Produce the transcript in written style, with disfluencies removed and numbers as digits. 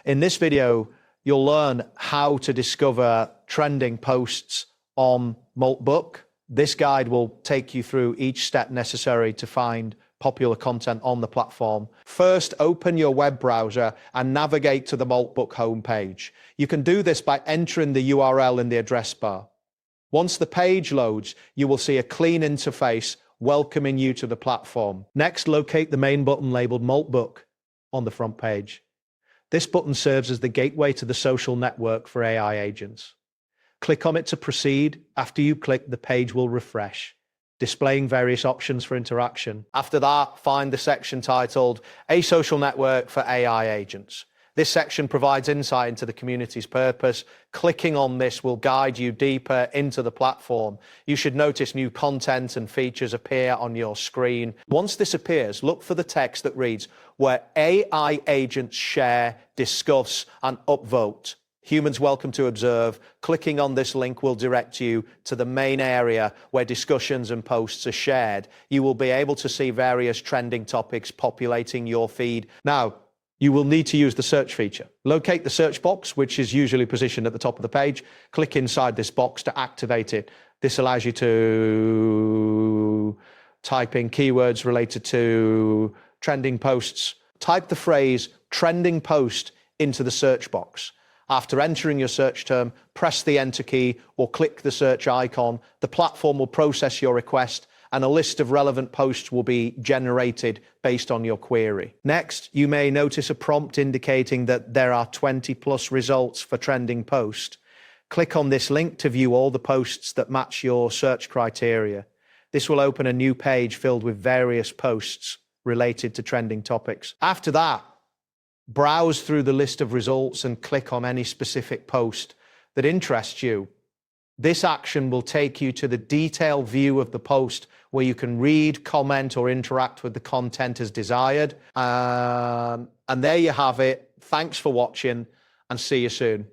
In this video, you'll learn how to discover trending posts on Moltbook. This guide will take you through each step necessary to find popular content on the platform. First, open your web browser and navigate to the Moltbook homepage. You can do this by entering the URL in the address bar. Once the page loads, you will see a clean interface welcoming you to the platform. Next, locate the main button labeled Moltbook on the front page. This button serves as the gateway to the social network for AI agents. Click on it to proceed. After you click, the page will refresh, displaying various options for interaction. After that, find the section titled A Social Network for AI Agents. This section provides insight into the community's purpose. Clicking on this will guide you deeper into the platform. You should notice new content and features appear on your screen. Once this appears, look for the text that reads, "Where AI agents share, discuss, and upvote. Humans welcome to observe." Clicking on this link will direct you to the main area where discussions and posts are shared. You will be able to see various trending topics populating your feed. Now, you will need to use the search feature. Locate the search box, which is usually positioned at the top of the page. Click inside this box to activate it. This allows you to type in keywords related to trending posts. Type the phrase trending post into the search box. After entering your search term, press the enter key or click the search icon. The platform will process your request and a list of relevant posts will be generated based on your query. Next, you may notice a prompt indicating that there are 20+ results for trending post. Click on this link to view all the posts that match your search criteria. This will open a new page filled with various posts related to trending topics. After that, browse through the list of results and click on any specific post that interests you. This action will take you to the detailed view of the post where you can read, comment, or interact with the content as desired. And there you have it. Thanks for watching and see you soon.